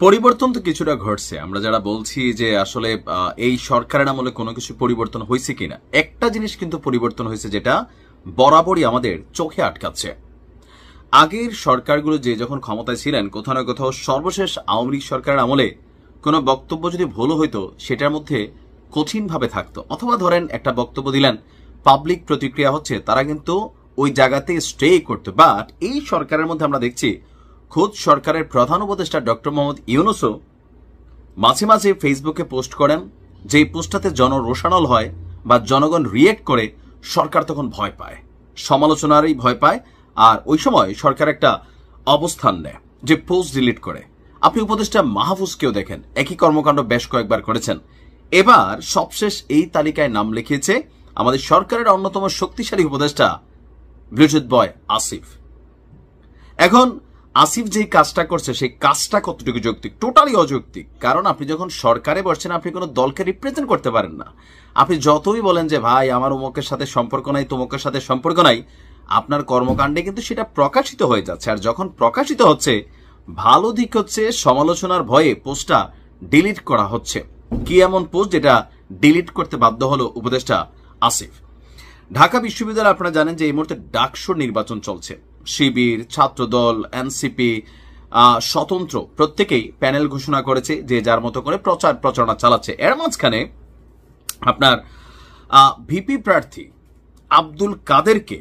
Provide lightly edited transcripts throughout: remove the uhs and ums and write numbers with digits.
পরিবর্তন তো কিছুটা ঘটছে। আমরা যারা বলছি যে আসলে এই সরকারের আমলে কোনো কিছু পরিবর্তন হয়েছে কিনা, একটা জিনিস কিন্তু পরিবর্তন হয়েছে যেটা বরাবরই আমাদের চোখে আটকাচ্ছে। আগের সরকারগুলো যে যখন ক্ষমতায় ছিলেন, কোথাও না কোথাও সর্বশেষ আওয়ামী লীগ সরকারের আমলে কোনো বক্তব্য যদি ভুল হইতো সেটার মধ্যে কঠিনভাবে থাকতো, অথবা ধরেন একটা বক্তব্য দিলেন, পাবলিক প্রতিক্রিয়া হচ্ছে, তারা কিন্তু ওই জায়গাতে স্টে করতো। বাট এই সরকারের মধ্যে আমরা দেখছি খোদ সরকারের প্রধান উপদেষ্টা ডক্টর মোহাম্মদ ইউনূসও মাঝে মাঝে ফেসবুকে পোস্ট করেন, যে পোস্টটাতে জনরোষানল হয় বা জনগণ রিয়েক্ট করে, সরকার তখন ভয় পায়, সমালোচনারই ভয় পায়। আর ওই সময় সরকার একটা অবস্থান নেয় যে পোস্ট ডিলিট করে। আপনি উপদেষ্টা মাহফুজকেও দেখেন, একই কর্মকাণ্ড বেশ কয়েকবার করেছেন। এবার সবশেষ এই তালিকায় নাম লিখিয়েছে আমাদের সরকারের অন্যতম শক্তিশালী উপদেষ্টা ব্লুটুথ বয় আসিফ। এখন আসিফ যেই কাজটা করছে সেই কাজটা কতটুকু যৌক্তিক? টোটালি অযৌক্তিক। কারণ আপনি যখন সরকারে বসছেন, আপনি কোনো দলকে রিপ্রেজেন্ট করতে পারেন না। আপনি যতই বলেন যে ভাই আমার অমুকের সাথে সম্পর্ক নাই, তমুকের সাথে সম্পর্ক নাই, আপনার কর্মকাণ্ডে কিন্তু সেটা প্রকাশিত হয়ে যাচ্ছে। আর যখন প্রকাশিত হচ্ছে, ভালো দিক হচ্ছে সমালোচনার ভয়ে পোস্টটা ডিলিট করা হচ্ছে। কি এমন পোস্ট যেটা ডিলিট করতে বাধ্য হলো উপদেষ্টা আসিফ? ঢাকা বিশ্ববিদ্যালয়ে আপনারা জানেন যে এই মুহূর্তে ডাকসুর নির্বাচন চলছে। শিবির, ছাত্রদল, এনসিপি, স্বতন্ত্র প্রত্যেকেই প্যানেল ঘোষণা করেছে, যে যার মতো করে প্রচার প্রচারণা চালাচ্ছে। এর মাঝখানে আপনার ভিপি প্রার্থী আব্দুল কাদেরকে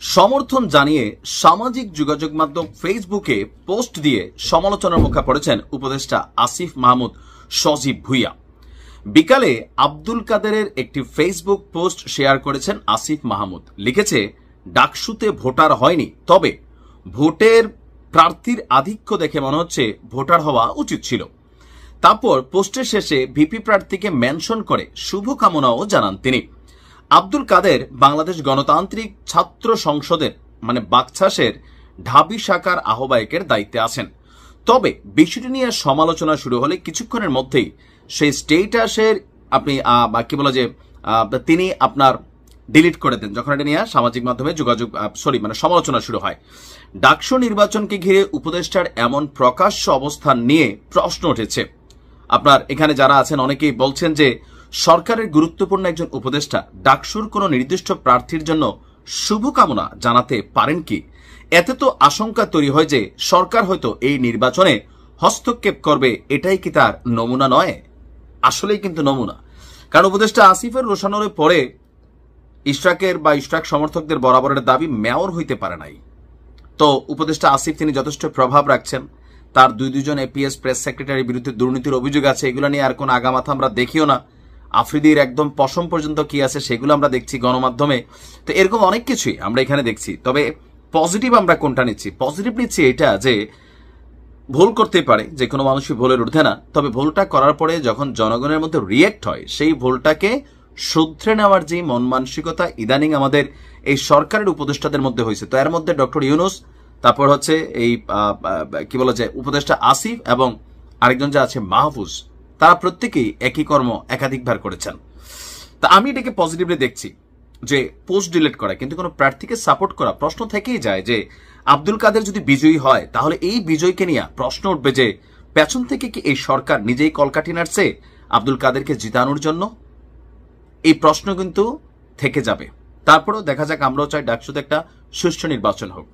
সমর্থন জানিয়ে সামাজিক যোগাযোগ মাধ্যম ফেসবুকে পোস্ট দিয়ে সমালোচনার মুখে পড়েছেন উপদেষ্টা আসিফ মাহমুদ সজীব ভুইয়া। বিকালে আব্দুল কাদেরের একটি ফেসবুক পোস্ট শেয়ার করেছেন আসিফ মাহমুদ। লিখেছে, ডাকসুতে ভোটার হয়নি, তবে ভোটের প্রার্থীর আধিক্য দেখে মনে হচ্ছে ভোটার হওয়া উচিত ছিল। তারপর পোস্টের শেষে ভিপি প্রার্থীকে মেনশন করে শুভকামনাও জানান তিনি। আব্দুল কাদের বাংলাদেশ গণতান্ত্রিক ছাত্র সংসদের বাকছাসের ঢাবি শাখার আহ্বায়কের দায়িত্বে আছেন। তবে বিষয়টি নিয়ে সমালোচনা শুরু হলে কিছুক্ষণের মধ্যেই সেই স্টেটাসের তিনি আপনার ডিলিট করে দেন, যখন এটা নিয়ে সামাজিক মাধ্যমে সমালোচনা শুরু হয়। ডাকসু নির্বাচনকে ঘিরে উপদেষ্টার এমন প্রকাশ্য অবস্থান নিয়ে প্রশ্ন উঠেছে। আপনার এখানে যারা আছেন অনেকেই বলছেন যে সরকারের গুরুত্বপূর্ণ একজন উপদেষ্টা ডাকসুর কোনো নির্দিষ্ট প্রার্থীর জন্য শুভকামনা জানাতে পারেন কি? এতে তো আশঙ্কা তৈরি হয় যে সরকার হয়তো এই নির্বাচনে হস্তক্ষেপ করবে। এটাই কি তার নমুনা নয়? আসলেই কিন্তু নমুনা। কারণ উপদেষ্টা আসিফের রোশানলে পরে ইশরাক সমর্থকদের বরাবরের দাবি মেয়র হইতে পারে নাই। তো উপদেষ্টা আসিফ তিনি যথেষ্ট প্রভাব রাখছেন। তার দুইজন এপিএস প্রেস সেক্রেটারির বিরুদ্ধে দুর্নীতির অভিযোগ আছে। এগুলো নিয়ে আর কোনো আগামাথা আমরা দেখিও না। আফ্রিদির একদম পশম পর্যন্ত কি আছে সেগুলো আমরা দেখছি গণমাধ্যমে। তো এরকম অনেক কিছুই আমরা এখানে দেখছি। তবে পজিটিভ আমরা কোনটা নিচ্ছি? পজিটিভ নিচ্ছি এটা যে ভুল করতেই পারে, যে কোনো মানুষই ভুলের ঊর্ধ্বে না। তবে ভুলটা করার পরে যখন জনগণের মধ্যে রিয়েক্ট হয়, সেই ভুলটাকে শুধরে নেওয়ার যে মন মানসিকতা ইদানিং আমাদের এই সরকারের উপদেষ্টাদের মধ্যে হয়েছে। তো এর মধ্যে ডক্টর ইউনূস, তারপর হচ্ছে এই উপদেষ্টা আসিফ এবং আরেকজন যে আছে মাহফুজ, তারা প্রত্যেকেই একই কর্ম একাধিকবার করেছেন। তা আমি এটাকে পজিটিভলি দেখছি যে পোস্ট ডিলিট করা, কিন্তু কোনো প্রার্থীকে সাপোর্ট করা। প্রশ্ন থেকেই যায় যে আব্দুল কাদের যদি বিজয়ী হয়, তাহলে এই বিজয়কে নিয়ে প্রশ্ন উঠবে যে পেছন থেকে কি এই সরকার নিজেই কলকাঠি নাড়ছে আব্দুল কাদেরকে জিতানোর জন্য? এই প্রশ্ন কিন্তু থেকে যাবে। তারপরেও দেখা যাক, আমরাও চাই ডাকসুতে একটা সুষ্ঠু নির্বাচন হোক।